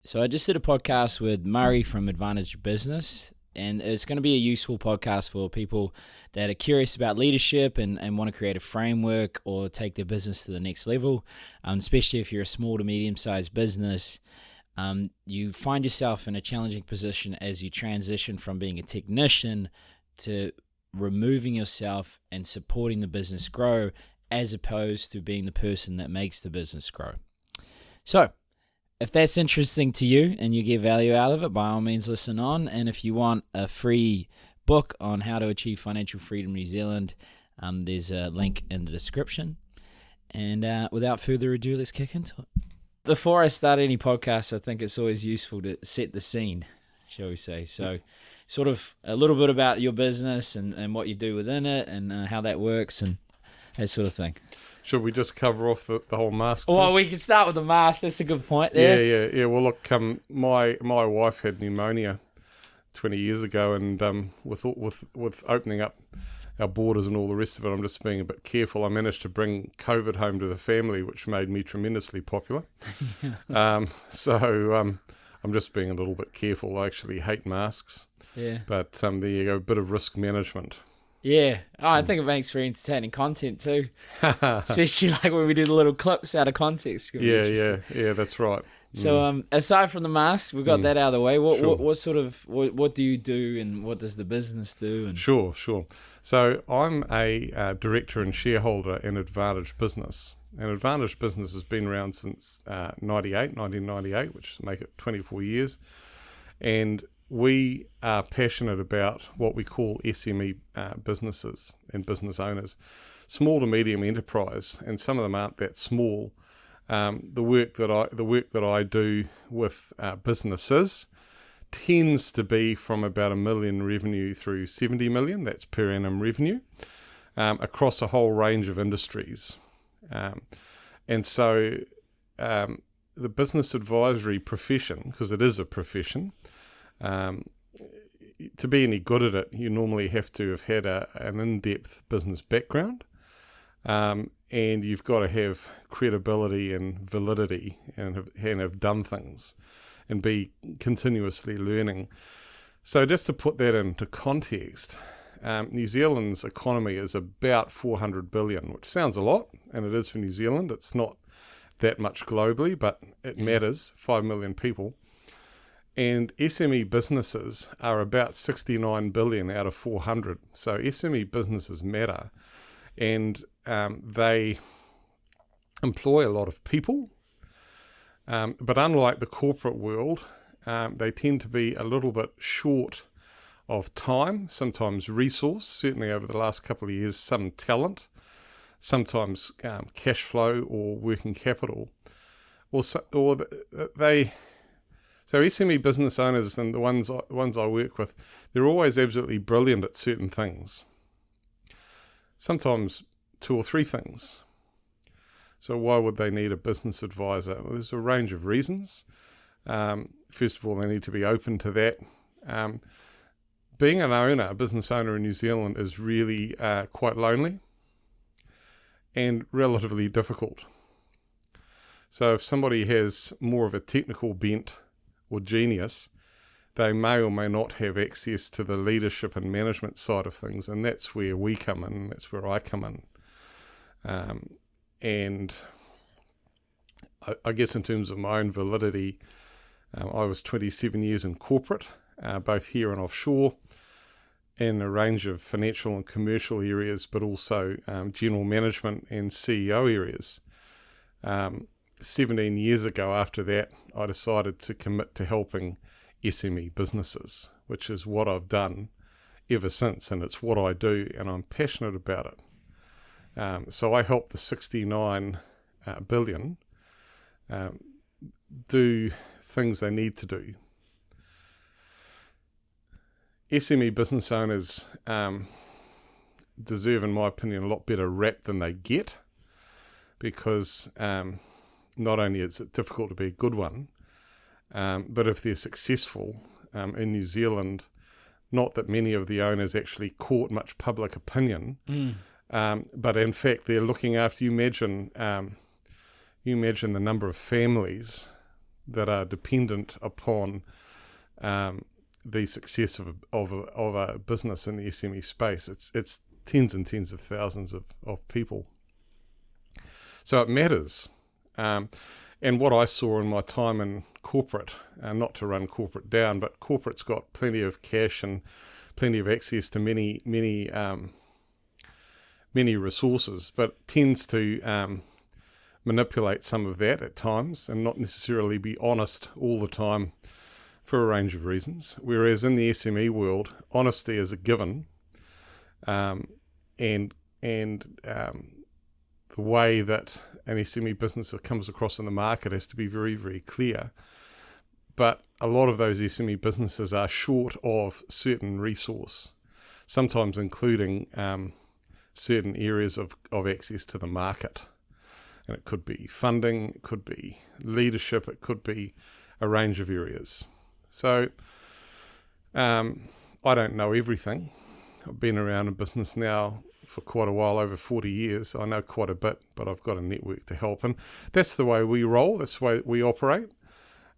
So I just did a podcast with Murray from Advantage Business, and it's going to be a useful podcast for people that are curious about leadership and want to create a framework or take their business to the next level, especially if you're a small to medium-sized business. You find yourself in a challenging position as you transition from being a technician to removing yourself and supporting the business grow, as opposed to being the person that makes the business grow. So, if that's interesting to you and you get value out of it, by all means listen on. And if you want a free book on how to achieve financial freedom in New Zealand, there's a link in the description. And without further ado, let's kick into it. Before I start any podcast, I think it's always useful to set the scene, shall we say. So sort of a little bit about your business and what you do within it and how that works and that sort of thing. Should we just cover off the whole mask thing? Well, we can start with the mask. That's a good point there. Yeah. Well, look, my wife had pneumonia 20 years ago, and with opening up our borders and all the rest of it, I'm just being a bit careful. I managed to bring COVID home to the family, which made me tremendously popular. So I'm just being a little bit careful. I actually hate masks. Yeah. But there you go, a bit of risk management. Yeah. Oh, I think it makes for entertaining content too. Especially like when we do the little clips out of context. Yeah, that's right. So aside from the mask, we've got that out of the way. Sure. What do you do and what does the business do? And Sure. So I'm a director and shareholder in Advantage Business. And Advantage Business has been around since 1998, which make it 24 years. And we are passionate about what we call SME businesses and business owners, small to medium enterprise, and some of them aren't that small. The work that I do with businesses tends to be from about $1 million revenue through 70 million. That's per annum revenue across a whole range of industries, and so the business advisory profession, because it is a profession. To be any good at it, you normally have to have had an in-depth business background, and you've got to have credibility and validity and have done things and be continuously learning. So just to put that into context, New Zealand's economy is about 400 billion, which sounds a lot, and it is for New Zealand. It's not that much globally, but it matters, 5 million people. And SME businesses are about 69 billion out of 400. So SME businesses matter, and they employ a lot of people. But unlike the corporate world, they tend to be a little bit short of time, sometimes resource, certainly over the last couple of years, some talent, sometimes cash flow or working capital. So SME business owners and the ones I work with, they're always absolutely brilliant at certain things. Sometimes 2 or 3 things. So why would they need a business advisor? Well, there's a range of reasons. First of all, they need to be open to that. Being a business owner in New Zealand is really quite lonely and relatively difficult. So if somebody has more of a technical bent or genius, they may or may not have access to the leadership and management side of things, and that's where we come in, that's where I come in. And I guess in terms of my own validity, I was 27 years in corporate, both here and offshore, in a range of financial and commercial areas, but also general management and CEO areas. 17 years ago after that, I decided to commit to helping SME businesses, which is what I've done ever since, and it's what I do, and I'm passionate about it. So I help the 69 billion do things they need to do. SME business owners deserve, in my opinion, a lot better rap than they get, because not only is it difficult to be a good one, but if they're successful in New Zealand, not that many of the owners actually court much public opinion, but in fact they're looking after, you imagine the number of families that are dependent upon the success of a business in the SME space. It's tens and tens of thousands of people. So it matters. And what I saw in my time in corporate, not to run corporate down, but corporate's got plenty of cash and plenty of access to many resources, but tends to manipulate some of that at times and not necessarily be honest all the time for a range of reasons. Whereas in the SME world, honesty is a given, and the way that an SME business comes across in the market has to be very, very clear. But a lot of those SME businesses are short of certain resource, sometimes including certain areas of access to the market. And it could be funding, it could be leadership, it could be a range of areas. So I don't know everything. I've been around in business now for quite a while, over 40 years. I know quite a bit, but I've got a network to help. And that's the way we roll, that's the way we operate.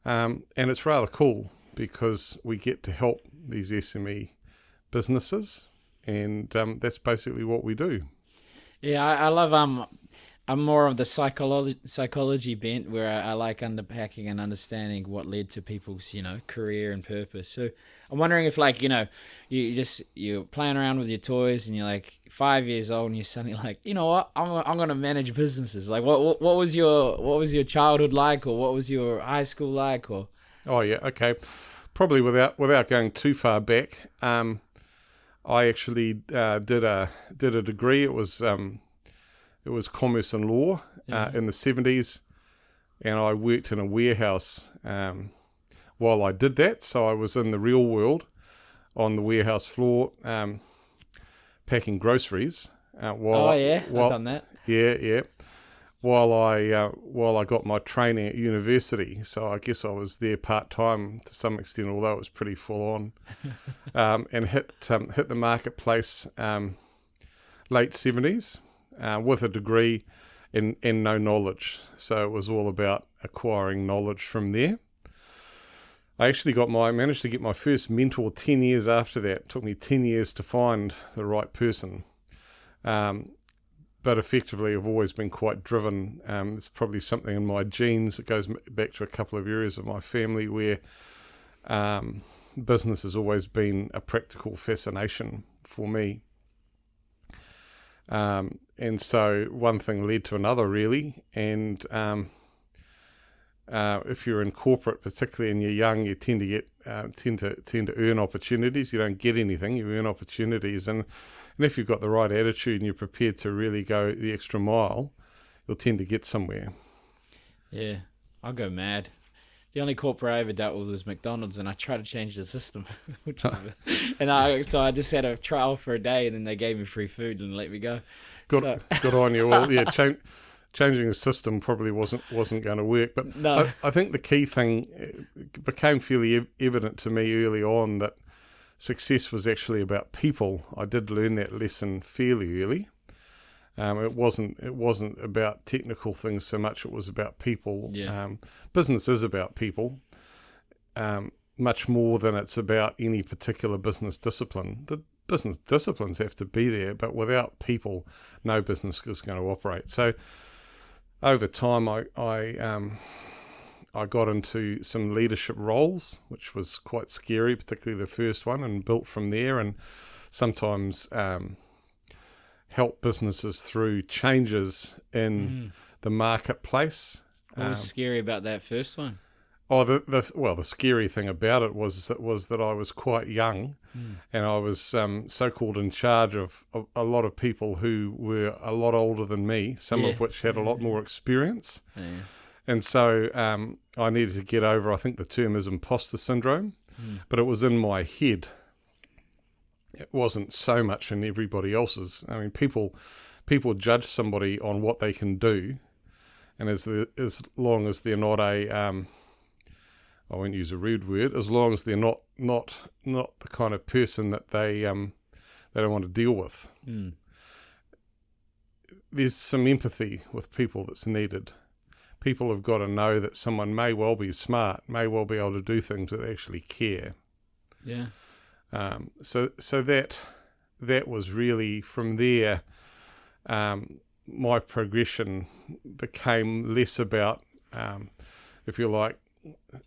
And it's rather cool because we get to help these SME businesses, and that's basically what we do. Yeah, I love I'm more of the psychology bent, where I like unpacking and understanding what led to people's, career and purpose. So I'm wondering if, you're playing around with your toys and you're like 5 years old and you're suddenly like, you know what, I'm going to manage businesses. Like what was your childhood like, or what was your high school like, or? Oh yeah, okay. Probably without going too far back, I actually did a degree. It was commerce and law in the 70s, and I worked in a warehouse while I did that. So I was in the real world on the warehouse floor packing groceries. I've done that. Yeah. While I got my training at university, so I guess I was there part time to some extent, although it was pretty full on, and hit the marketplace late 70s. With a degree and no knowledge. So it was all about acquiring knowledge from there. I actually managed to get my first mentor 10 years after that. It took me 10 years to find the right person. But effectively, I've always been quite driven. It's probably something in my genes. It goes back to a couple of areas of my family where business has always been a practical fascination for me. And so one thing led to another, really. And if you're in corporate, particularly and you're young, you tend to earn opportunities. You don't get anything; you earn opportunities. And if you've got the right attitude and you're prepared to really go the extra mile, you'll tend to get somewhere. Yeah, I'll go mad. The only corporate I ever dealt with was McDonald's, and I tried to change the system, so I just had a trial for a day, and then they gave me free food and let me go. Good on you. Well, yeah, changing the system probably wasn't going to work. But no. I think the key thing, it became fairly evident to me early on that success was actually about people. I did learn that lesson fairly early. It wasn't about technical things so much. It was about people. Yeah. Business is about people, much more than it's about any particular business discipline. The business disciplines have to be there, but without people, no business is going to operate. So over time, I got into some leadership roles, which was quite scary, particularly the first one, and built from there, and sometimes help businesses through changes in the marketplace. What was scary about that first one? Oh, the scary thing about it was that I was quite young, and I was so-called in charge of a lot of people who were a lot older than me, some of which had a lot more experience. Yeah. And so I needed to get over, I think the term is imposter syndrome, but it was in my head. It wasn't so much in everybody else's. I mean, people judge somebody on what they can do, and as long as they're not I won't use a rude word, as long as they're not the kind of person that they don't want to deal with. There's some empathy with people that's needed. people have got to know that someone may well be smart, may well be able to do things that they actually care. Yeah. So that was really from there. My progression became less about, if you like,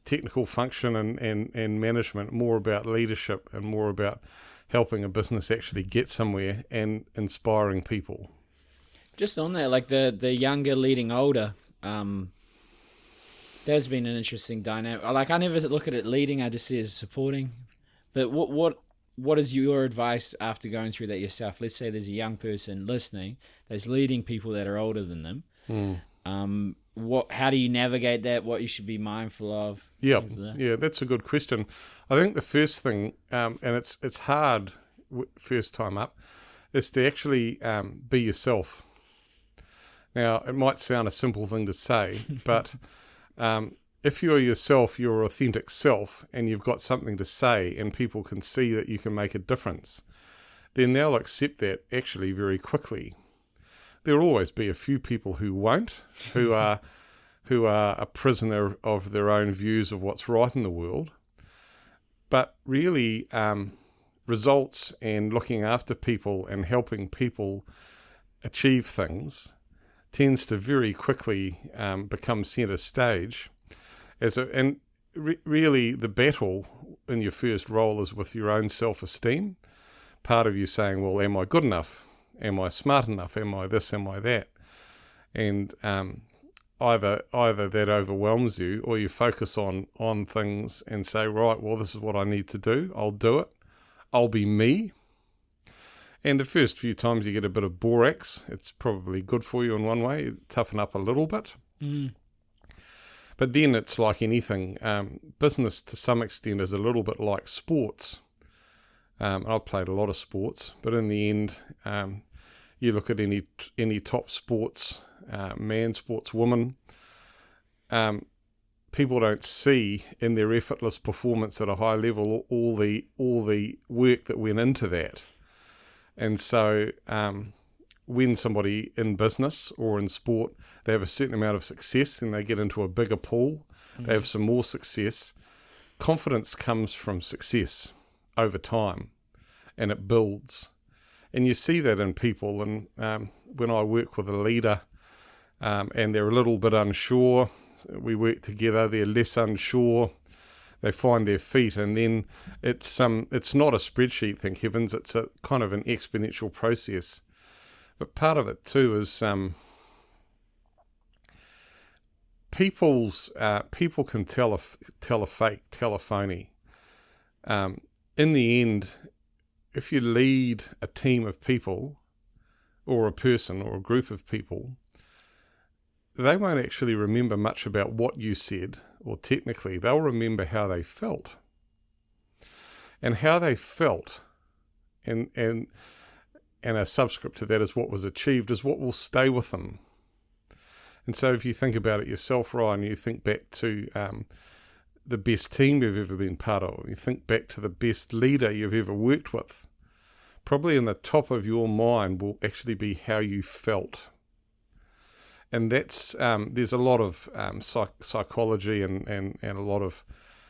technical function and management, more about leadership and more about helping a business actually get somewhere and inspiring people. Just on that, like the younger leading older, there's been an interesting dynamic. Like, I never look at it leading, I just see it as supporting. But what is your advice after going through that yourself? Let's say there's a young person listening that's leading people that are older than them. How do you navigate that? What you should be mindful of? Yeah, that's a good question. I think the first thing, and it's hard first time up, is to actually be yourself. Now, it might sound a simple thing to say, but if you're yourself, your authentic self, and you've got something to say and people can see that you can make a difference, then they'll accept that actually very quickly. There'll always be a few people who won't, who are a prisoner of their own views of what's right in the world. But really, results and looking after people and helping people achieve things tends to very quickly become centre stage. Really, the battle in your first role is with your own self-esteem. Part of you saying, well, am I good enough? Am I smart enough? Am I this? Am I that? And either that overwhelms you, or you focus on things and say, right, well, this is what I need to do. I'll do it. I'll be me. And the first few times you get a bit of borax, it's probably good for you in one way, toughen up a little bit. But then it's like anything. Business to some extent is a little bit like sports. I've played a lot of sports, but in the end, you look at any top sports, man, sports, woman, people don't see in their effortless performance at a high level all the work that went into that. And so when somebody in business or in sport, they have a certain amount of success and they get into a bigger pool, they have some more success, confidence comes from success over time and it builds. And you see that in people. And when I work with a leader and they're a little bit unsure, we work together, they're less unsure, they find their feet, and then it's not a spreadsheet, thank heavens, it's a kind of an exponential process. But part of it too is people can tell a fake, tell a phony. In the end, if you lead a team of people, or a person, or a group of people, they won't actually remember much about what you said, or technically, they'll remember how they felt. And how they felt, and a subscript to that is what was achieved, is what will stay with them. And so if you think about it yourself, Ryan, you think back to the best team you've ever been part of, you think back to the best leader you've ever worked with, probably in the top of your mind will actually be how you felt. And that's there's a lot of psychology and a lot of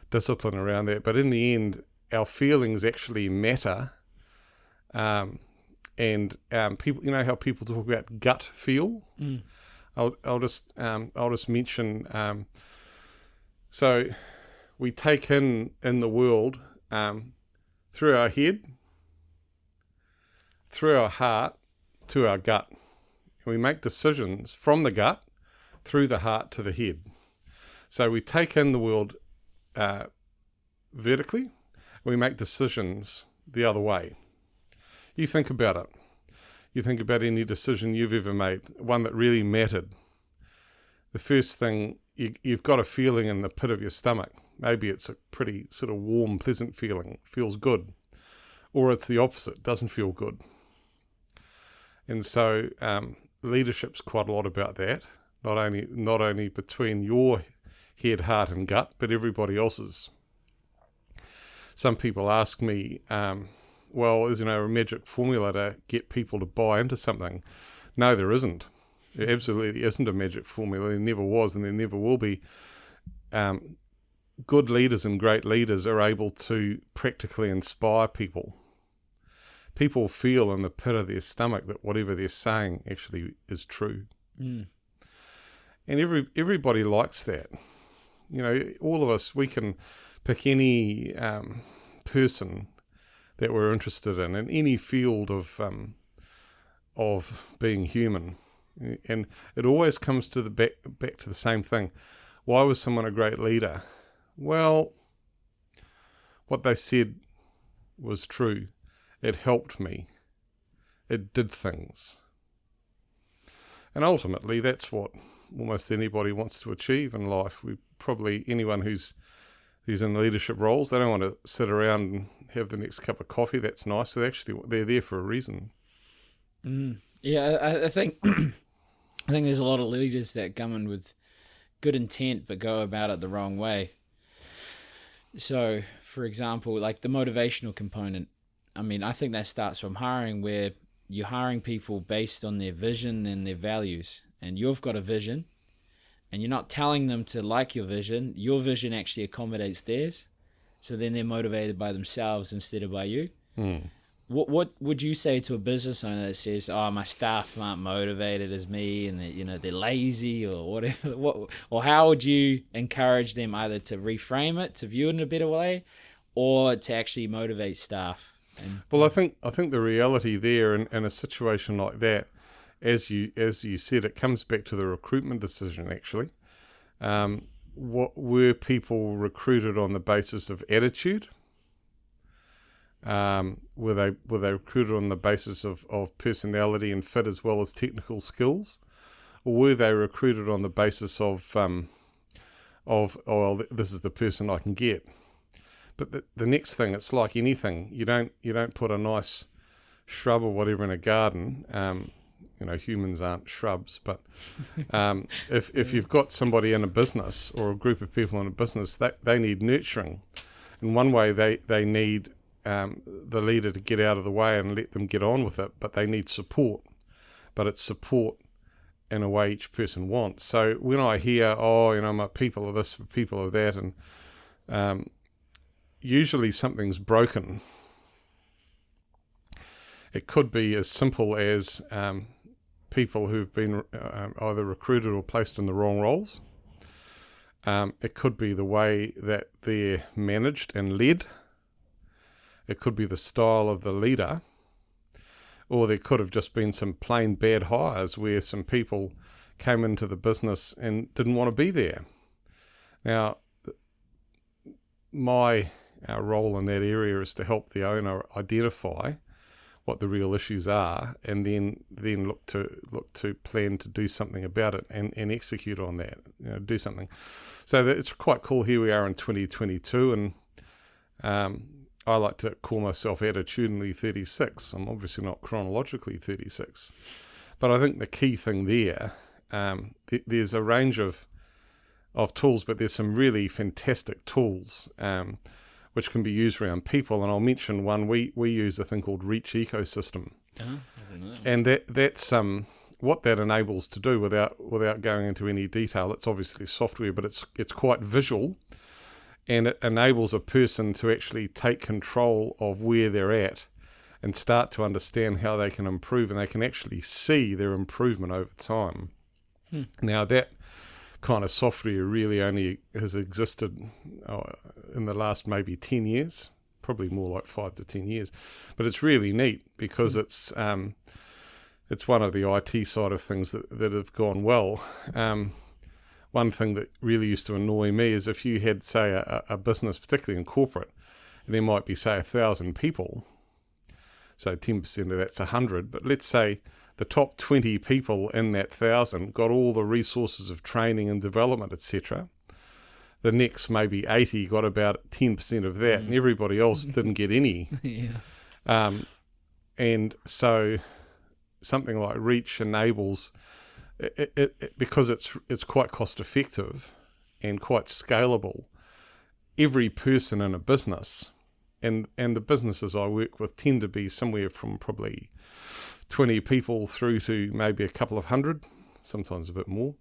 discipline around that. But in the end, our feelings actually matter. And people, you know how people talk about gut feel. I'll just mention. So we take in the world through our head, through our heart, to our gut. We make decisions from the gut through the heart to the head. So we take in the world vertically, we make decisions the other way. You think about it. You think about any decision you've ever made, one that really mattered. The first thing, you've got a feeling in the pit of your stomach. Maybe it's a pretty sort of warm, pleasant feeling, feels good. Or it's the opposite, doesn't feel good. And so leadership's quite a lot about that, not only between your head, heart and gut, but everybody else's. Some people ask me, well, is there a magic formula to get people to buy into something? No, there isn't. There absolutely isn't a magic formula. There never was, and there never will be. Good leaders and great leaders are able to practically inspire people. People feel in the pit of their stomach that whatever they're saying actually is true. And everybody likes that. You know, all of us, we can pick any person that we're interested in any field of being human, and it always comes to the back to the same thing. Why was someone a great leader? Well, what they said was true. It helped me. It did things. And ultimately, that's what almost anybody wants to achieve in life. Anyone who's in leadership roles, they don't want to sit around and have the next cup of coffee. That's nice. They're there for a reason. Yeah, I think I think there's a lot of leaders that come in with good intent but go about it the wrong way. So, for example, like the motivational component, I mean, I think that starts from hiring, where you're hiring people based on their vision and their values. And you've got a vision, and you're not telling them to like your vision. Your vision actually accommodates theirs. So then they're motivated by themselves instead of by you. What would you say to a business owner that says, "Oh, my staff aren't motivated as me, and they're lazy," or whatever? Or how would you encourage them either to reframe it, to view it in a better way, or to actually motivate staff? Well, I think the reality there in a situation like that, as you said, it comes back to the recruitment decision. Actually, what were people recruited on the basis of attitude? Were they recruited on the basis of personality and fit as well as technical skills, or were they recruited on the basis of this is the person I can get? But the next thing, it's like anything. You don't put a nice shrub or whatever in a garden. Humans aren't shrubs, but if you've got somebody in a business or a group of people in a business, they need nurturing. In one way, they need the leader to get out of the way and let them get on with it, but they need support. But it's support in a way each person wants. So when I hear, my people are this, people are that, and usually something's broken. It could be as simple as people who've been either recruited or placed in the wrong roles. It could be the way that they're managed and led. It could be the style of the leader. Or there could have just been some plain bad hires where some people came into the business and didn't want to be there. Now, our role in that area is to help the owner identify what the real issues are, and then look to plan to do something about it and execute on that. Do something. So it's quite cool. Here we are in 2022, and I like to call myself attitudinally 36. I'm obviously not chronologically 36, but I think the key thing there, there's a range of tools, but there's some really fantastic tools which can be used around people. And I'll mention one. We use a thing called Reach Ecosystem. I don't know. And that's what that enables to do without going into any detail. It's obviously software, but it's quite visual, and it enables a person to actually take control of where they're at and start to understand how they can improve, and they can actually see their improvement over time. Now that kind of software really only has existed in the last maybe 10 years, probably more like 5 to 10 years. But it's really neat because it's one of the IT side of things that have gone well. One thing that really used to annoy me is if you had, say, a business, particularly in corporate, and there might be, say, 1,000 people, so 10% of that's 100, but let's say the top 20 people in that 1,000 got all the resources of training and development, etc. The next maybe 80 got about 10% of that, and everybody else didn't get any. And so something like Reach enables it because it's quite cost effective and quite scalable. Every person in a business, and the businesses I work with tend to be somewhere from probably 20 people through to maybe a couple of hundred. sometimes a bit more.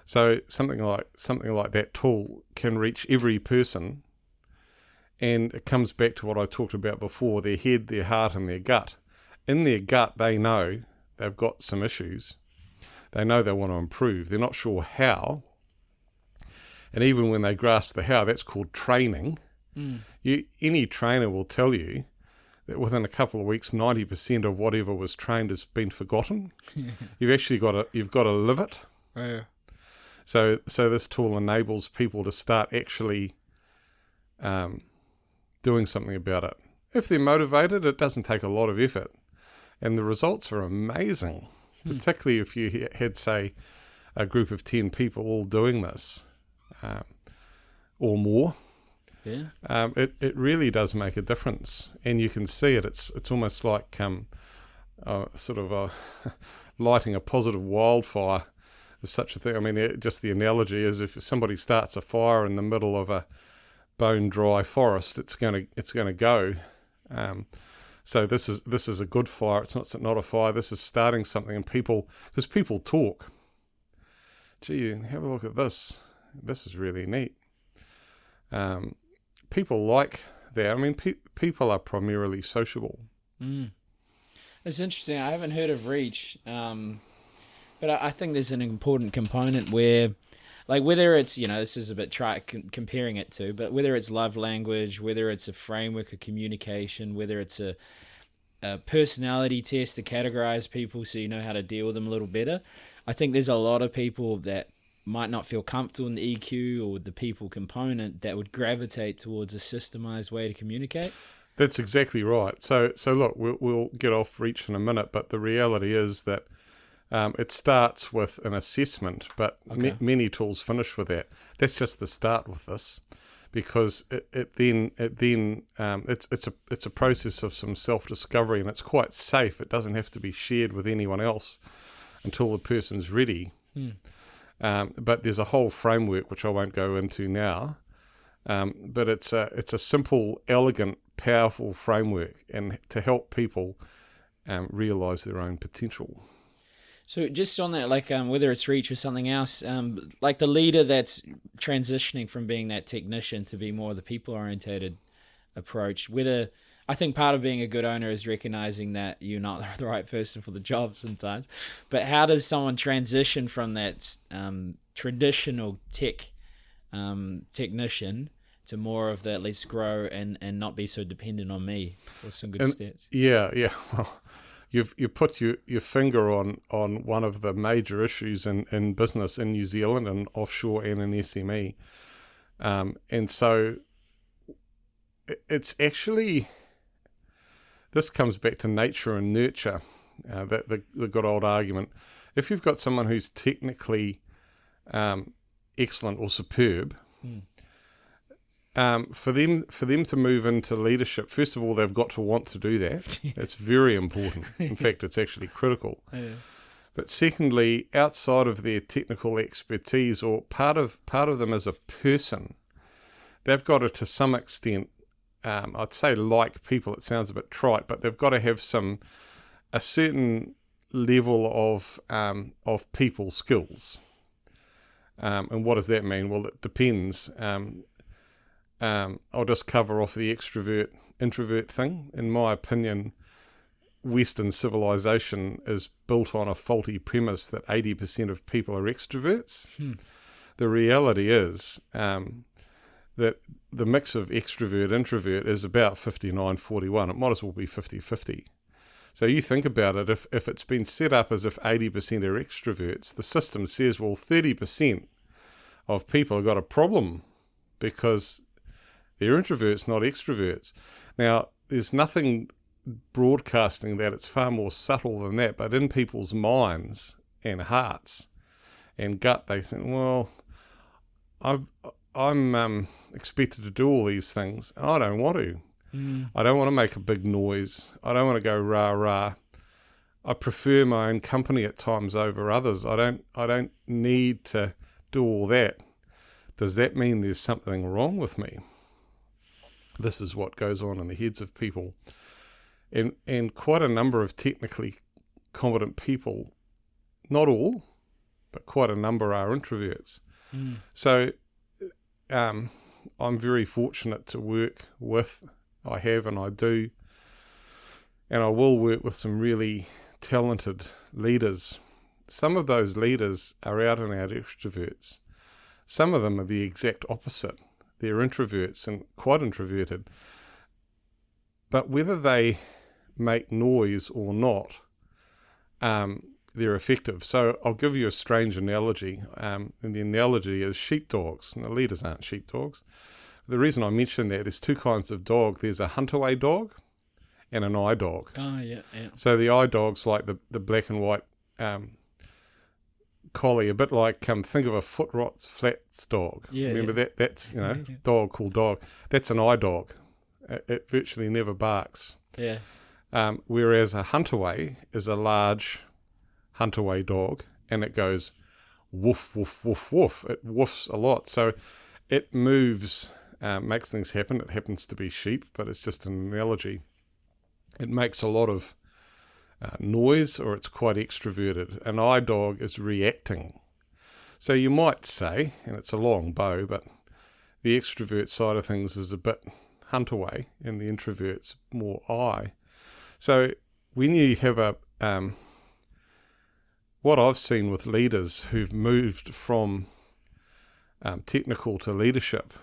So something like that tool can reach every person, and it comes back to what I talked about before: their head, their heart, and their gut. In their gut, they know they've got some issues. They know they want to improve. They're not sure how. And even when they grasp the how, that's called training. Any trainer will tell you that within a couple of weeks, 90% of whatever was trained has been forgotten. You've got to live it. Yeah. So this tool enables people to start actually doing something about it. If they're motivated, it doesn't take a lot of effort, and the results are amazing. Particularly if you had, say, a group of 10 people all doing this, or more. Yeah. It really does make a difference, and you can see it. It's almost like lighting a positive wildfire. If such a thing. I mean, just the analogy is if somebody starts a fire in the middle of a bone dry forest, it's going to go. So this is a good fire. It's not a fire. This is starting something, and people talk. Gee, have a look at this. This is really neat. People like that. I mean, people are primarily sociable. It's interesting. I haven't heard of Reach, but I think there's an important component where, like, whether it's, this is a bit comparing it to, but whether it's love language, whether it's a framework of communication, whether it's a personality test to categorize people so you know how to deal with them a little better, I think there's a lot of people that might not feel comfortable in the EQ or the people component that would gravitate towards a systemized way to communicate. That's exactly right. So look, we'll get off Reach in a minute, but the reality is that it starts with an assessment, but many tools finish with that. That's just the start with this, because it's a process of some self-discovery, and it's quite safe. It doesn't have to be shared with anyone else until the person's ready. But there's a whole framework which I won't go into now. But it's a simple, elegant, powerful framework, and to help people realize their own potential. So just on that, like whether it's Reach or something else, like the leader that's transitioning from being that technician to be more of the people-orientated approach, I think part of being a good owner is recognizing that you're not the right person for the job sometimes. But how does someone transition from that traditional technician to more of the let's grow and not be so dependent on me? With some good stats. Yeah. Well, you've put your finger on one of the major issues in business in New Zealand and offshore and in SME. And so it's actually, this comes back to nature and nurture, the good old argument. If you've got someone who's technically excellent or superb, for them to move into leadership, first of all, they've got to want to do that. That's very important. In fact, it's actually critical. Yeah. But secondly, outside of their technical expertise, or part of them as a person, they've got to some extent, I'd say like people, it sounds a bit trite, but they've got to have a certain level of people skills. And what does that mean? Well, it depends. I'll just cover off the extrovert-introvert thing. In my opinion, Western civilization is built on a faulty premise that 80% of people are extroverts. The reality is that the mix of extrovert-introvert is about 59-41. It might as well be 50-50. So you think about it, if it's been set up as if 80% are extroverts, the system says, well, 30% of people have got a problem because they're introverts, not extroverts. Now, there's nothing broadcasting that. It's far more subtle than that. But in people's minds and hearts and gut, they think, well, I'm expected to do all these things. I don't want to. I don't want to make a big noise. I don't want to go rah-rah. I prefer my own company at times over others. I don't need to do all that. Does that mean there's something wrong with me? This is what goes on in the heads of people. And quite a number of technically competent people, not all, but quite a number are introverts. So I'm very fortunate to work with, I have and I do, and I will work with some really talented leaders. Some of those leaders are out and out extroverts. Some of them are the exact opposite. They're introverts and quite introverted. But whether they make noise or not, they're effective. So I'll give you a strange analogy. And the analogy is sheepdogs. And the leaders aren't sheepdogs. The reason I mention that, there's two kinds of dog. There's a hunt-away dog and an eye dog. Oh, yeah. So the eye dog's like the black and white collie, a bit like, think of a foot rot's flats dog. Yeah, Remember that? That's, dog called dog. That's an eye dog. It virtually never barks. Yeah. Whereas a hunt-away is a large hunt-away dog, and it goes woof, woof, woof, woof. It woofs a lot. So it moves, makes things happen. It happens to be sheep, but it's just an analogy. It makes a lot of noise, or it's quite extroverted. An eye dog is reacting. So you might say, and it's a long bow, but the extrovert side of things is a bit hunt-away, and the introvert's more eye. So when you have what I've seen with leaders who've moved from technical to leadership,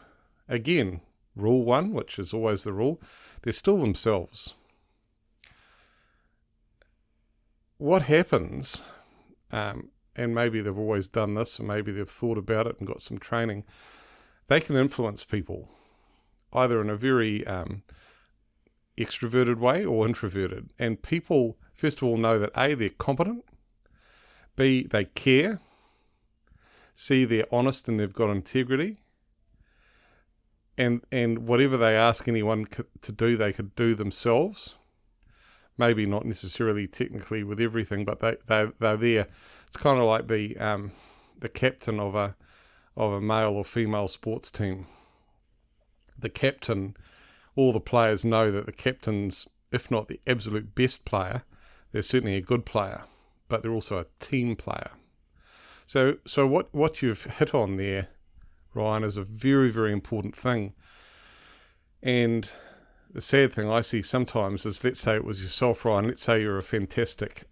again, rule one, which is always the rule, they're still themselves. What happens, and maybe they've always done this, and maybe they've thought about it and got some training, they can influence people, either in a very extroverted way or introverted. And people, first of all, know that A, they're competent, B, they care, C, they're honest and they've got integrity, and whatever they ask anyone to do, they could do themselves. Maybe not necessarily technically with everything, but they're there. It's kind of like the captain of a male or female sports team. The captain, all the players know that the captain's, if not the absolute best player, they're certainly a good player, but they're also a team player. So what you've hit on there, Ryan, is a very, very important thing. And the sad thing I see sometimes is, let's say it was yourself, Ryan, let's say you're a fantastic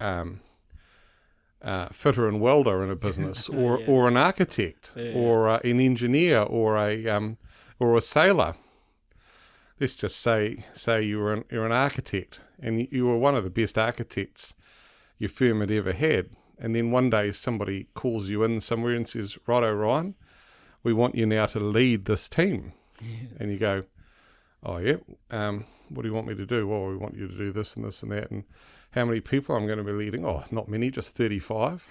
fitter and welder in a business, or or an architect, or an engineer, or a sailor. Let's just say you're an architect, and you were one of the best architects your firm had ever had. And then one day somebody calls you in somewhere and says, "Righto, Ryan, we want you now to lead this team." Yeah. And you go, "Oh, yeah, what do you want me to do?" "Well, we want you to do this and this and that." "And how many people I'm going to be leading?" "Oh, not many, just 35.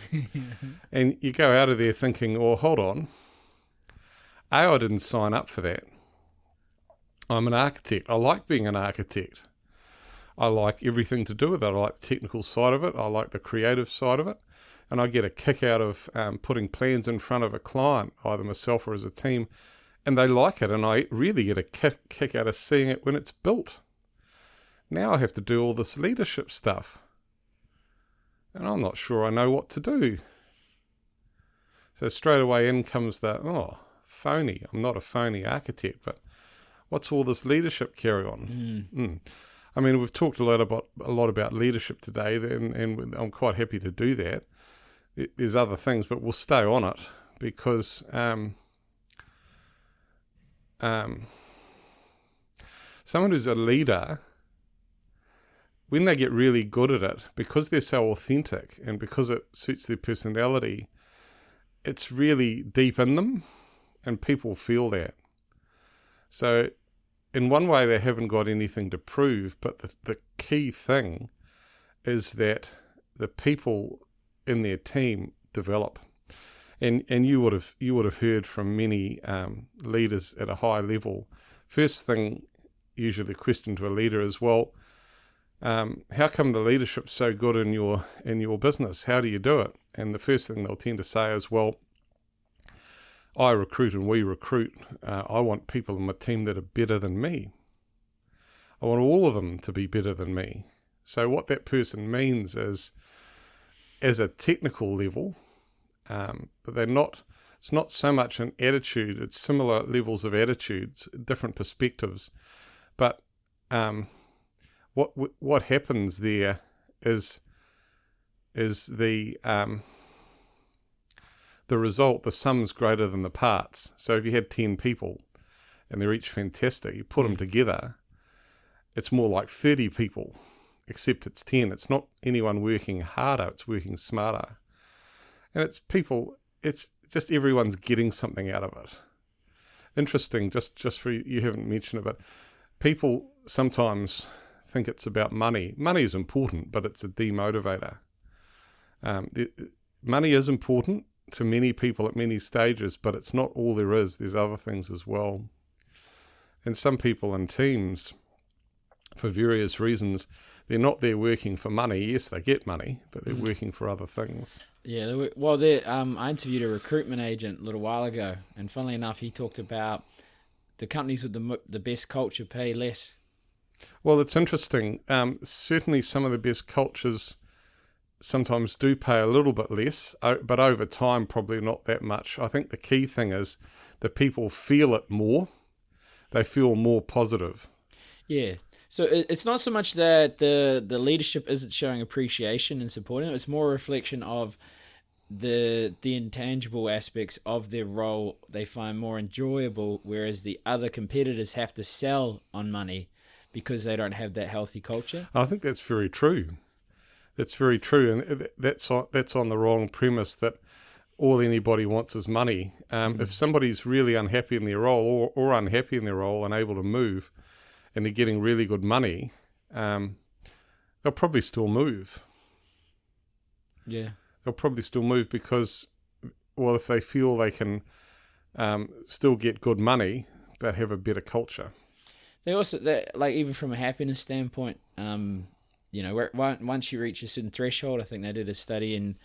And you go out of there thinking, "Oh, hold on. I didn't sign up for that. I'm an architect. I like being an architect. I like everything to do with it. I like the technical side of it. I like the creative side of it. And I get a kick out of putting plans in front of a client, either myself or as a team, and they like it. And I really get a kick out of seeing it when it's built. Now I have to do all this leadership stuff, and I'm not sure I know what to do." So straight away in comes the, phony. I'm not a phony architect, but what's all this leadership carry on? I mean, we've talked a lot about leadership today, and I'm quite happy to do that. There's other things, but we'll stay on it, because someone who's a leader, when they get really good at it, because they're so authentic and because it suits their personality, it's really deep in them, and people feel that. So in one way, they haven't got anything to prove, but the key thing is that the people in their team develop. And you would have heard from many leaders at a high level. First thing, usually the question to a leader is, well, how come the leadership's so good in your business? How do you do it? And the first thing they'll tend to say is, well, I recruit and we recruit. I want people in my team that are better than me. I want all of them to be better than me. So what that person means is, as a technical level, but they're not. It's not so much an attitude. It's similar levels of attitudes, different perspectives. But what happens there is the result. The sum's greater than the parts. So if you had 10 people and they're each fantastic, you put them together, it's more like 30 people, except it's 10. It's not anyone working harder, it's working smarter. And it's just everyone's getting something out of it. Interesting, just for you haven't mentioned it, but people sometimes think it's about money. Money is important, but it's a demotivator. Money is important to many people at many stages, but it's not all there is. There's other things as well. And some people in teams, for various reasons, they're not there working for money. Yes, they get money, but they're working for other things. Yeah, I interviewed a recruitment agent a little while ago, and funnily enough, he talked about the companies with the best culture pay less. Well, it's interesting. Certainly some of the best cultures sometimes do pay a little bit less, but over time probably not that much. I think the key thing is that people feel it more. They feel more positive. Yeah. So it's not so much that the leadership isn't showing appreciation and supporting it. It's more a reflection of the intangible aspects of their role they find more enjoyable, whereas the other competitors have to sell on money because they don't have that healthy culture. I think that's very true. That's very true, and that's on the wrong premise that all anybody wants is money. If somebody's really unhappy in their role or unhappy in their role and able to move, and they're getting really good money, they'll probably still move. Yeah. They'll probably still move because, well, if they feel they can still get good money, but have a better culture. They also, like, even from a happiness standpoint, once you reach a certain threshold, I think they did a study in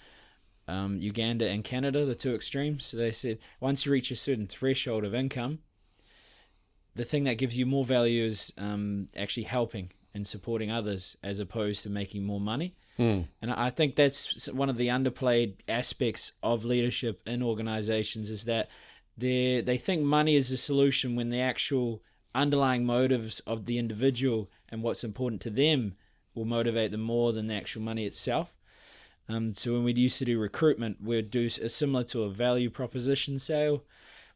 Uganda and Canada, the two extremes. So they said once you reach a certain threshold of income, the thing that gives you more value is actually helping and supporting others as opposed to making more money. And I think that's one of the underplayed aspects of leadership in organizations, is that they think money is the solution when the actual underlying motives of the individual and what's important to them will motivate them more than the actual money itself. So when we used to do recruitment, we'd do similar to a value proposition sale,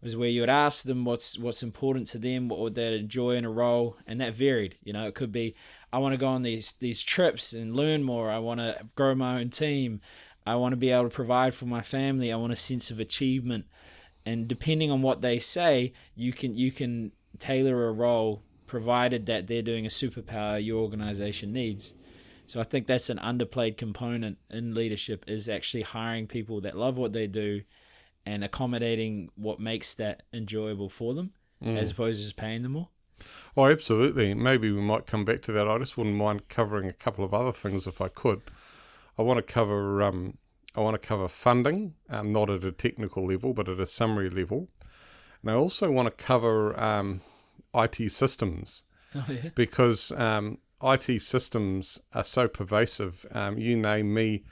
was where you would ask them what's important to them, what would they enjoy in a role, and that varied. It could be, I want to go on these trips and learn more. I want to grow my own team. I want to be able to provide for my family. I want a sense of achievement. And depending on what they say, you can tailor a role, provided that they're doing a superpower your organization needs. So I think that's an underplayed component in leadership, is actually hiring people that love what they do and accommodating what makes that enjoyable for them, as opposed to just paying them more. Oh, absolutely. Maybe we might come back to that. I just wouldn't mind covering a couple of other things if I could. I want to cover funding, not at a technical level, but at a summary level. And I also want to cover IT systems, because IT systems are so pervasive. You name me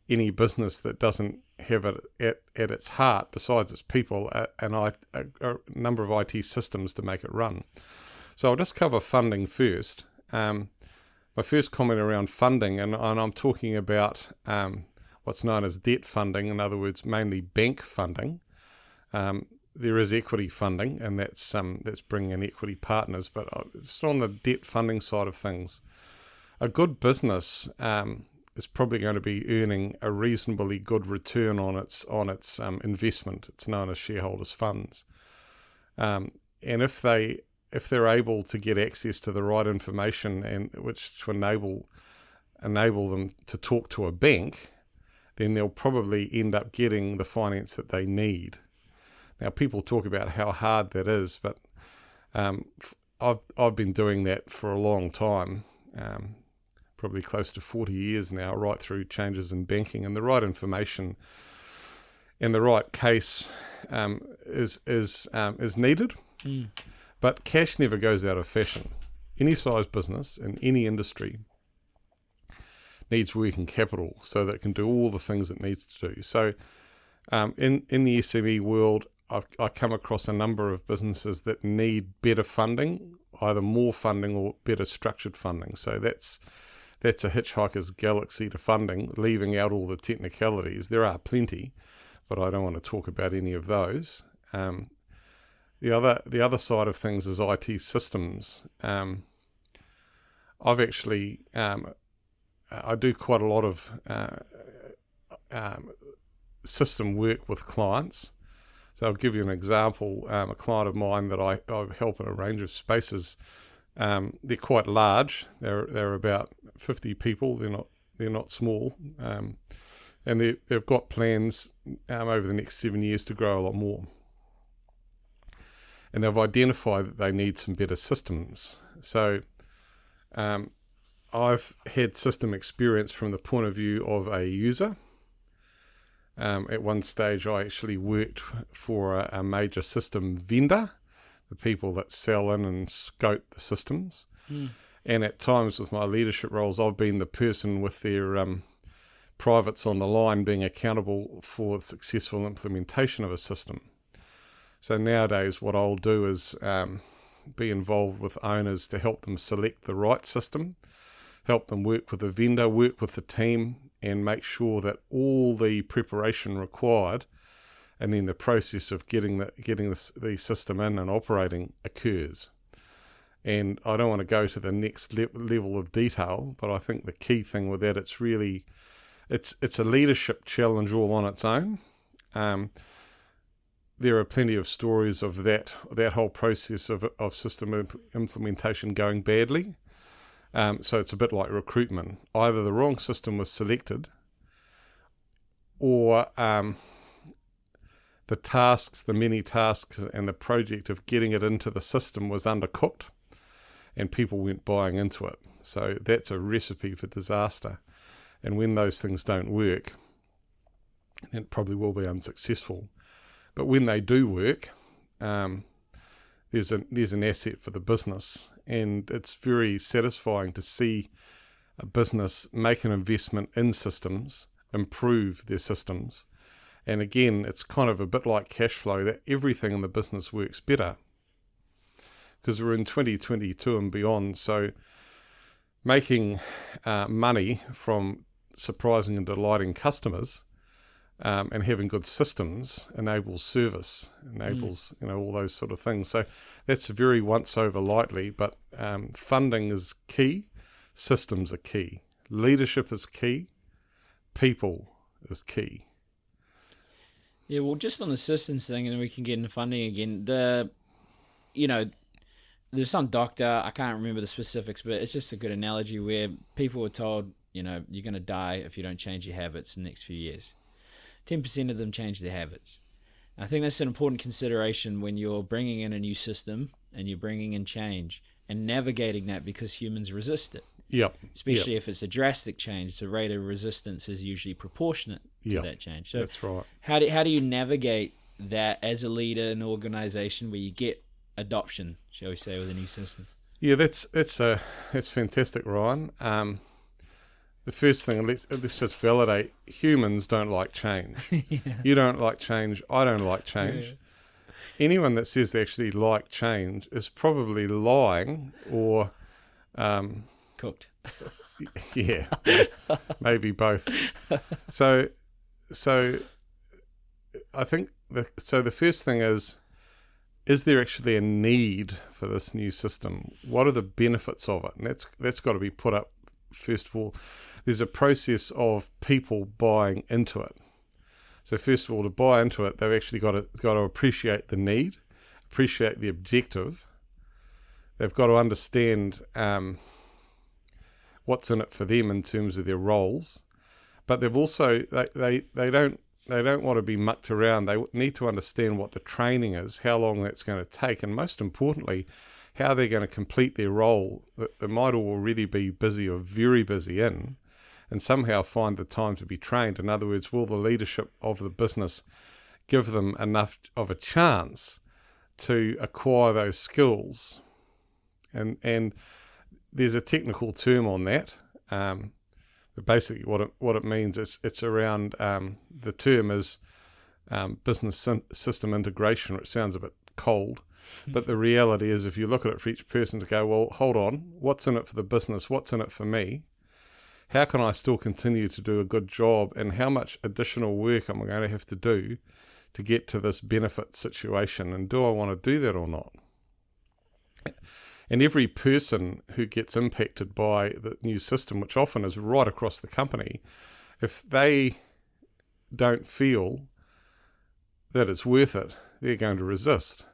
any business that doesn't have it at its heart, besides its people, a number of IT systems to make it run. So I'll just cover funding first. My first comment around funding, and I'm talking about what's known as debt funding, in other words, mainly bank funding. There is equity funding, and that's bringing in equity partners, but just on the debt funding side of things, a good business is probably going to be earning a reasonably good return on its investment. It's known as shareholders' funds, and if they're able to get access to the right information and which to enable them to talk to a bank, then they'll probably end up getting the finance that they need. Now, people talk about how hard that is, but I've been doing that for a long time, probably close to 40 years now, right through changes in banking, and the right information and the right case is needed. But cash never goes out of fashion. Any size business in any industry needs working capital so that it can do all the things it needs to do. So In the SME world, I come across a number of businesses that need better funding, either more funding or better structured funding. So that's a hitchhiker's galaxy to funding, leaving out all the technicalities. There are plenty, but I don't want to talk about any of those. The other side of things is IT systems. I've actually I do quite a lot of system work with clients. So I'll give you an example. A client of mine that I help in a range of spaces. They're quite large. They're about 50 people. They're not small, and they've got plans over the next 7 years to grow a lot more. And they've identified that they need some better systems. So I've had system experience from the point of view of a user. At one stage, I actually worked for a major system vendor, the people that sell in and scope the systems. And at times with my leadership roles, I've been the person with their privates on the line being accountable for the successful implementation of a system. So nowadays what I'll do is be involved with owners to help them select the right system, help them work with the vendor, work with the team, and make sure that all the preparation required and then the process of getting the system in and operating occurs. And I don't want to go to the next level of detail, but I think the key thing with that, it's a leadership challenge all on its own. There are plenty of stories of that whole process of system implementation going badly. So it's a bit like recruitment. Either the wrong system was selected, or the many tasks and the project of getting it into the system was undercooked, and people weren't buying into it. So that's a recipe for disaster. And when those things don't work, it probably will be unsuccessful. But when they do work, there's an asset for the business, and it's very satisfying to see a business make an investment in systems, improve their systems. And again, it's kind of a bit like cash flow, that everything in the business works better because we're in 2022 and beyond. So making money from surprising and delighting customers and having good systems enables service, enables all those sort of things. So that's very once over lightly, but funding is key, systems are key, leadership is key, people is key. Yeah, well, just on the systems thing, and we can get into funding again. There's some doctor, I can't remember the specifics, but it's just a good analogy where people were told, you're going to die if you don't change your habits in the next few years. 10% of them change their habits. I think that's an important consideration when you're bringing in a new system and you're bringing in change and navigating that, because humans resist it. Yep. Especially if it's a drastic change, the rate of resistance is usually proportionate to that change. So that's right. How do you navigate that as a leader in an organization where you get adoption, shall we say, with a new system? Yeah, that's fantastic, Ryan. The first thing, let's just validate, humans don't like change. Yeah. You don't like change, I don't like change. Yeah. Anyone that says they actually like change is probably lying or... cooked. Yeah, maybe both. So I think the first thing is there actually a need for this new system? What are the benefits of it? And that's got to be put up first of all. There's a process of people buying into it. So first of all, to buy into it, they've actually got to appreciate the need, appreciate the objective. They've got to understand what's in it for them in terms of their roles, but they've also they don't want to be mucked around. They need to understand what the training is, how long that's going to take, and most importantly, how they're going to complete their role that they might already be busy or very busy in, and somehow find the time to be trained. In other words, will the leadership of the business give them enough of a chance to acquire those skills? And there's a technical term on that, but basically what it means is it's around, the term is business system integration, which sounds a bit cold. But the reality is, if you look at it for each person to go, well, hold on, what's in it for the business? What's in it for me? How can I still continue to do a good job? And how much additional work am I going to have to do to get to this benefit situation? And do I want to do that or not? And every person who gets impacted by the new system, which often is right across the company, if they don't feel that it's worth it, they're going to resist.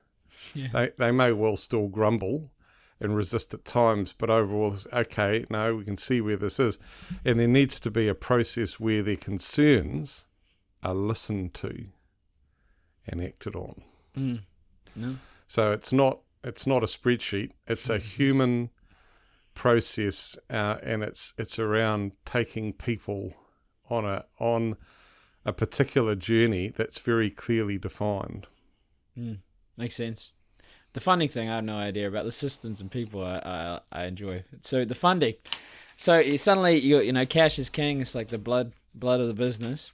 Yeah. They may well still grumble and resist at times, but overall, it's okay, no, we can see where this is. And there needs to be a process where their concerns are listened to and acted on. No. So it's not a spreadsheet, it's a human process, and it's around taking people on a particular journey that's very clearly defined. Makes sense. The funding thing, I have no idea about. The systems and people I enjoy. So the funding. So suddenly, cash is king. It's like the blood of the business.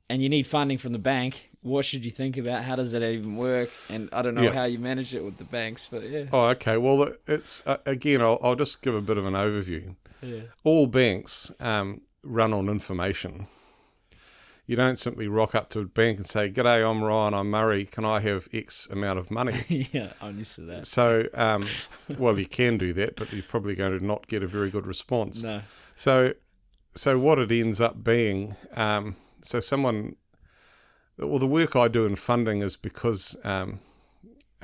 And you need funding from the bank. What should you think about? How does that even work? And I don't know how you manage it with the banks, but yeah. Oh, okay. Well, it's again, I'll just give a bit of an overview. Yeah. All banks run on information. You don't simply rock up to a bank and say, "G'day, I'm Ryan, I'm Murray, can I have X amount of money?" Yeah, I'm used to that. So, well, you can do that, but you're probably going to not get a very good response. No. So what it ends up being, the work I do in funding is because I'm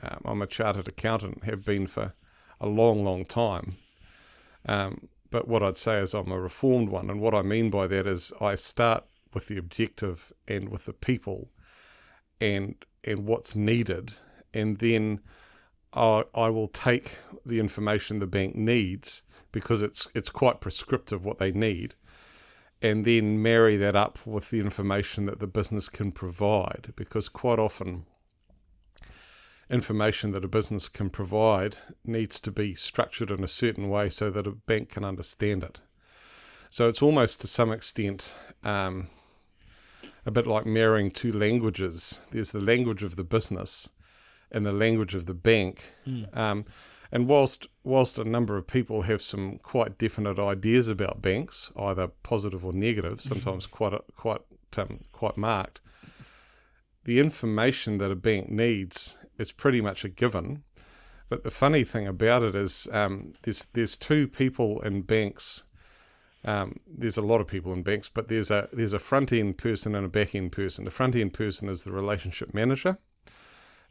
a chartered accountant, have been for a long, long time. But what I'd say is I'm a reformed one, and what I mean by that is I start with the objective and with the people and what's needed, and then I will take the information the bank needs, because it's quite prescriptive what they need, and then marry that up with the information that the business can provide, because quite often information that a business can provide needs to be structured in a certain way so that a bank can understand it. So it's almost, to some extent, a bit like marrying two languages. There's the language of the business and the language of the bank. And whilst a number of people have some quite definite ideas about banks, either positive or negative, sometimes quite marked, the information that a bank needs is pretty much a given. But the funny thing about it is there's two people in banks. There's a lot of people in banks, but there's a front-end person and a back-end person. The front-end person is the relationship manager,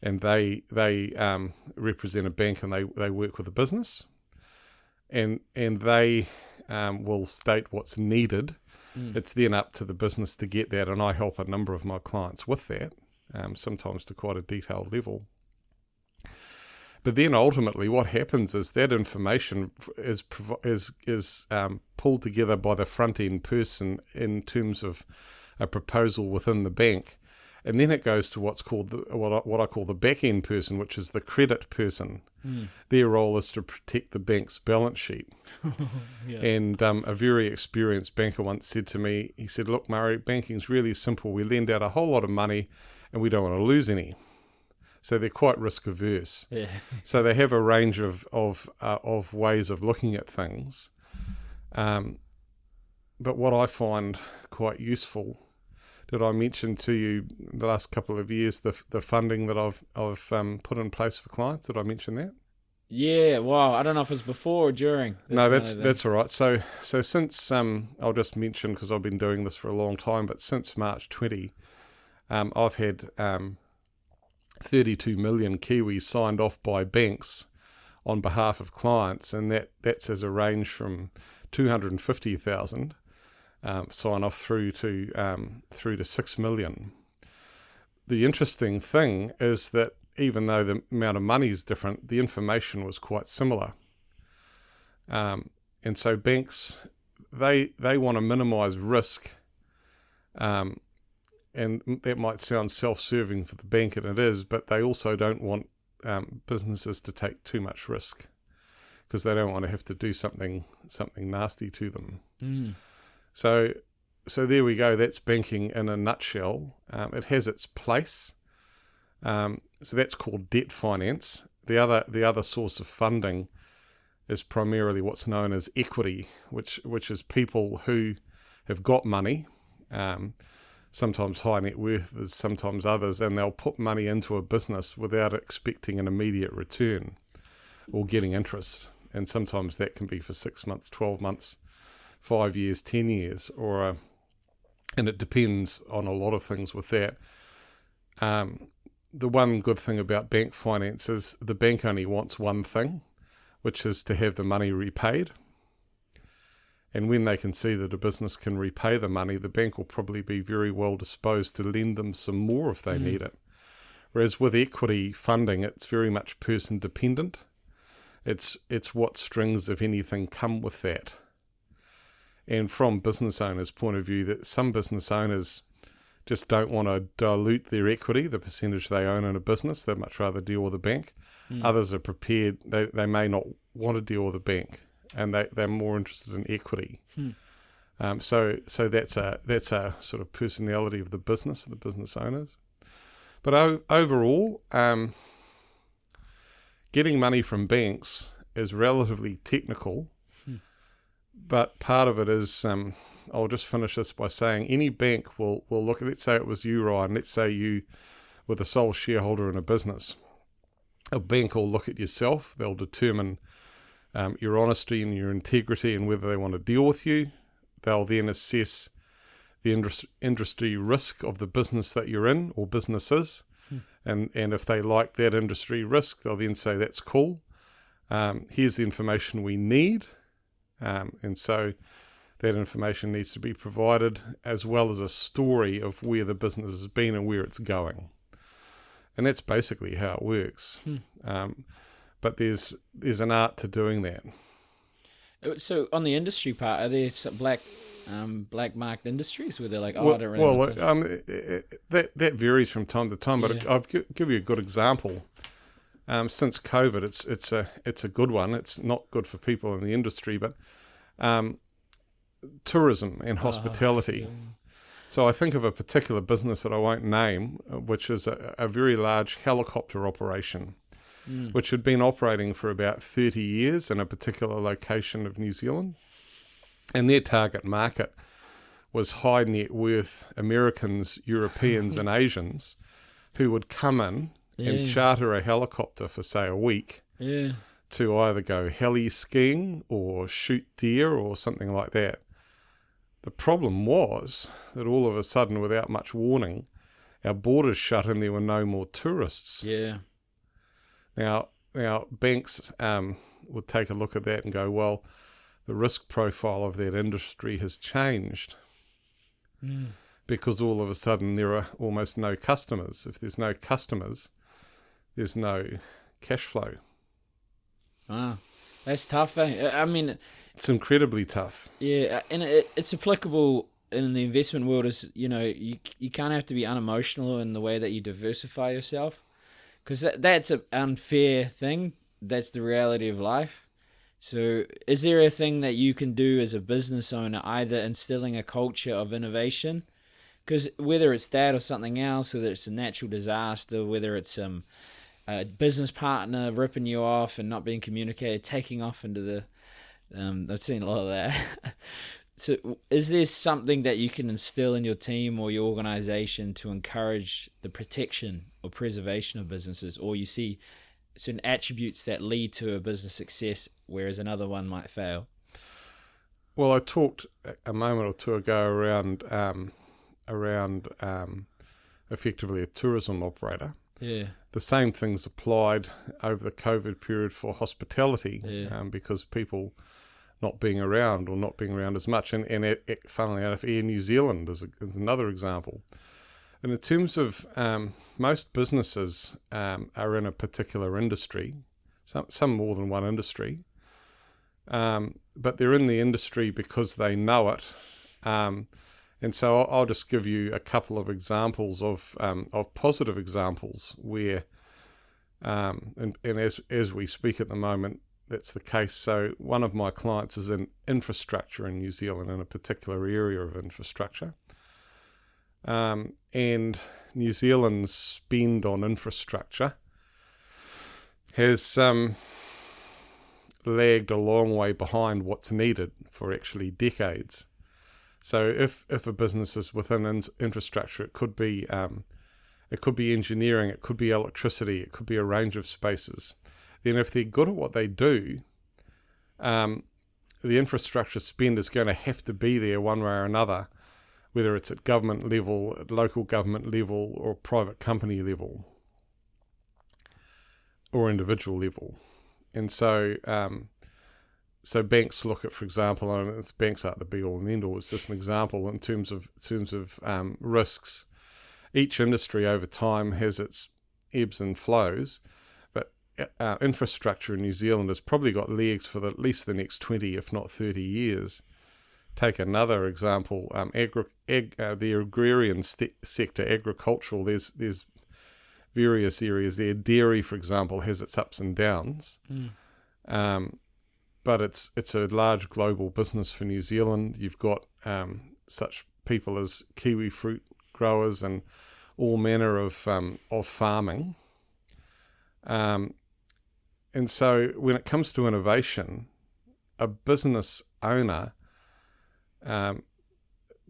and they represent a bank, and they work with a business, and they will state what's needed. It's then up to the business to get that, and I help a number of my clients with that, sometimes to quite a detailed level. But then ultimately what happens is that information is pulled together by the front-end person in terms of a proposal within the bank. And then it goes to what's called what I call the back-end person, which is the credit person. Their role is to protect the bank's balance sheet. Yeah. And a very experienced banker once said to me, he said, "Look, Murray, banking's really simple. We lend out a whole lot of money and we don't want to lose any." So they're quite risk averse. Yeah. So they have a range of ways of looking at things. But what I find quite useful, did I mention to you the last couple of years the funding that I've put in place for clients? Did I mention that? Yeah. Wow. I don't know if it's before or during. No, that's all right. So since I'll just mention, because I've been doing this for a long time, but since March 20, I've had 32 million Kiwis signed off by banks on behalf of clients, and that's as a range from 250,000 sign off through to 6 million. The interesting thing is that even though the amount of money is different, the information was quite similar. And so banks, they want to minimize risk, and that might sound self-serving for the bank, and it is, but they also don't want businesses to take too much risk, because they don't want to have to do something nasty to them. So so there we go. That's banking in a nutshell. It has its place. So that's called debt finance. The other source of funding is primarily what's known as equity, which is people who have got money, sometimes high net worth, sometimes others, and they'll put money into a business without expecting an immediate return or getting interest. And sometimes that can be for 6 months, 12 months, 5 years, 10 years, and it depends on a lot of things with that. The one good thing about bank finance is the bank only wants one thing, which is to have the money repaid. And when they can see that a business can repay the money, the bank will probably be very well disposed to lend them some more if they need it. Whereas with equity funding, it's very much person dependent. It's what strings, if anything, come with that. And from business owners' point of view, that some business owners just don't want to dilute their equity, the percentage they own in a business. They'd much rather deal with a bank. Others are prepared. They may not want to deal with a bank, and they're more interested in equity. So that's a sort of personality of the business owners. But overall, getting money from banks is relatively technical, but part of it is, I'll just finish this by saying any bank will look at, let's say it was you, Ryan, let's say you were the sole shareholder in a business. A bank will look at yourself, they'll determine your honesty and your integrity and whether they want to deal with you. They'll then assess the industry risk of the business that you're in or businesses. And if they like that industry risk, they'll then say, that's cool. Here's the information we need. And so that information needs to be provided, as well as a story of where the business has been and where it's going. And that's basically how it works. But there's an art to doing that. So on the industry part, are there some black marked industries where they're like, I don't really know. That varies from time to time. But I'll give you a good example. Since COVID, it's a good one. It's not good for people in the industry, but tourism and hospitality. So I think of a particular business that I won't name, which is a very large helicopter operation, which had been operating for about 30 years in a particular location of New Zealand. And their target market was high net worth Americans, Europeans and Asians who would come in and charter a helicopter for, say, a week to either go heli skiing or shoot deer or something like that. The problem was that all of a sudden, without much warning, our borders shut and there were no more tourists. Now banks would take a look at that and go, well, the risk profile of that industry has changed because all of a sudden there are almost no customers. If there's no customers, there's no cash flow. Wow, that's tough, eh? I mean, it's incredibly tough. Yeah, and it's applicable in the investment world. Is you can't have to be unemotional in the way that you diversify yourself, because that's an unfair thing. That's the reality of life. So is there a thing that you can do as a business owner, either instilling a culture of innovation, because whether it's that or something else, whether it's a natural disaster, whether it's a business partner ripping you off and not being communicated, taking off into the I've seen a lot of that. So is there something that you can instill in your team or your organization to encourage the protection or preservation of businesses, or you see certain attributes that lead to a business success whereas another one might fail? Well, I talked a moment or two ago around effectively a tourism operator. Yeah. The same things applied over the COVID period for hospitality, because people not being around or not being around as much. And funnily enough, Air New Zealand is another example. And in terms of most businesses are in a particular industry, some more than one industry, but they're in the industry because they know it. And so I'll just give you a couple of examples of positive examples where, and as we speak at the moment, that's the case. So one of my clients is in infrastructure in New Zealand, in a particular area of infrastructure. And New Zealand's spend on infrastructure has lagged a long way behind what's needed for actually decades. So if a business is within infrastructure, it could be engineering, it could be electricity, it could be a range of spaces. Then if they're good at what they do, the infrastructure spend is going to have to be there one way or another, whether it's at government level, at local government level, or private company level, or individual level. And so so banks look at, for example, and banks aren't the be all and end all, it's just an example in terms of risks. Each industry over time has its ebbs and flows, but infrastructure in New Zealand has probably got legs for at least the next 20, if not 30 years. Take another example, the agrarian sector, agricultural, there's various areas there. Dairy, for example, has its ups and downs, but it's a large global business for New Zealand. You've got such people as kiwi fruit growers and all manner of farming. And so when it comes to innovation, a business owner,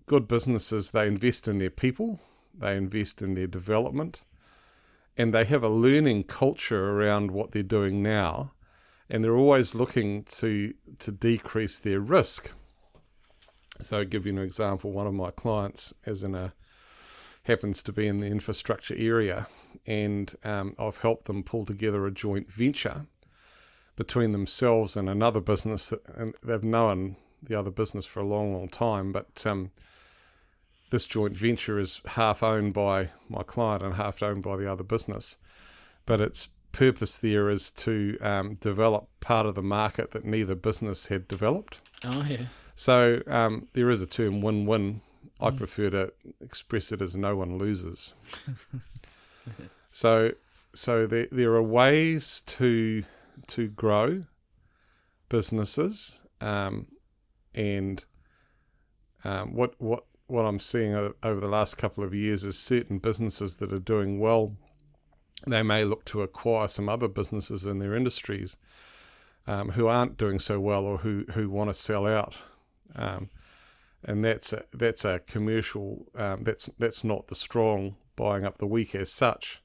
good businesses, they invest in their people, they invest in their development, and they have a learning culture around what they're doing now, and they're always looking to decrease their risk. So I'll give you an example. One of my clients happens to be in the infrastructure area, and I've helped them pull together a joint venture between themselves and another business, and they've known the other business for a long, long time, but this joint venture is half owned by my client and half owned by the other business. But its purpose there is to develop part of the market that neither business had developed. Oh, yeah. So there is a term win-win. I prefer to express it as no one loses. So there are ways to grow businesses, and what I'm seeing over the last couple of years is certain businesses that are doing well, they may look to acquire some other businesses in their industries who aren't doing so well, or who want to sell out. And that's a commercial. That's not the strong buying up the weak as such,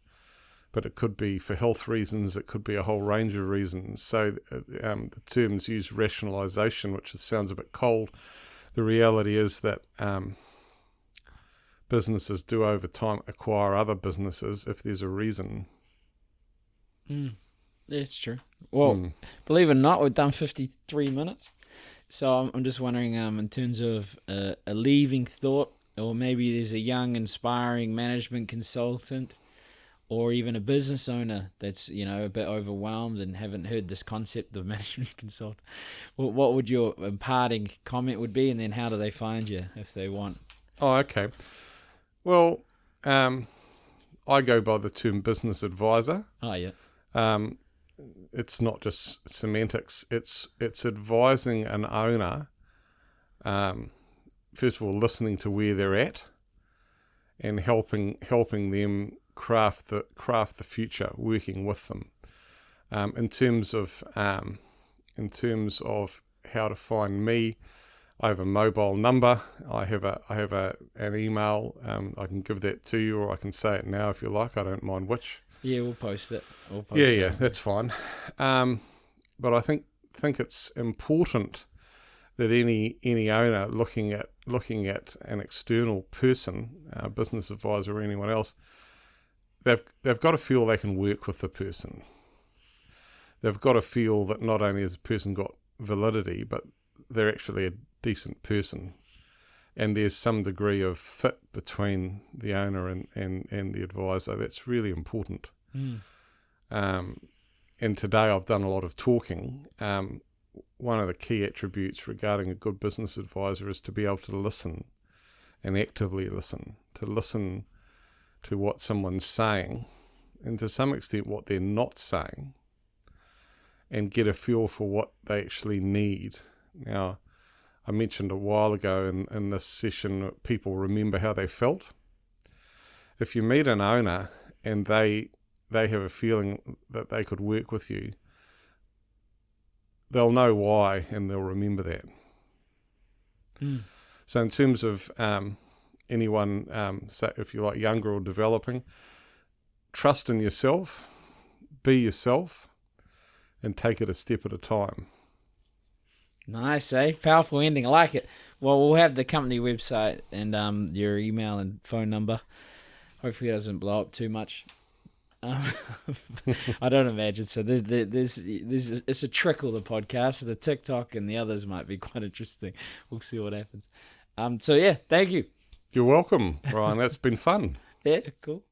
but it could be for health reasons. It could be a whole range of reasons. So the terms use rationalisation, which sounds a bit cold. The reality is that businesses do over time acquire other businesses if there's a reason. Yeah, it's true. Well, believe it or not, we've done 53 minutes. So I'm just wondering, in terms of a leaving thought, or maybe there's a young, inspiring management consultant, or even a business owner that's, a bit overwhelmed and haven't heard this concept of management consultant. What would your imparting comment would be, and then how do they find you if they want? Oh, okay. Well, I go by the term business advisor. Oh, yeah. It's not just semantics. It's advising an owner, first of all, listening to where they're at, and helping them craft the future, working with them. In terms of how to find me, I have a mobile number. I have an email. I can give that to you, or I can say it now if you like. I don't mind which. Yeah, we'll post it. Yeah, that's fine. But I think it's important that any owner looking at an external person, a business advisor or anyone else, they've got to feel they can work with the person. They've got to feel that not only has the person got validity, but they're actually a decent person, and there's some degree of fit between the owner and the advisor. That's really important. And today I've done a lot of talking. One of the key attributes regarding a good business advisor is to be able to listen, and actively listen, to what someone's saying, and to some extent what they're not saying, and get a feel for what they actually need. Now, I mentioned a while ago in this session, people remember how they felt. If you meet an owner and they have a feeling that they could work with you, they'll know why and they'll remember that. So in terms of anyone, say if you're like younger or developing, trust in yourself, be yourself, and take it a step at a time. Nice, eh? Powerful ending. I like it. Well, we'll have the company website and your email and phone number. Hopefully it doesn't blow up too much. I don't imagine so. There's it's a trickle, the podcast. The TikTok and the others might be quite interesting. We'll see what happens. So yeah, thank you. You're welcome, Ryan. That's been fun. Yeah, cool.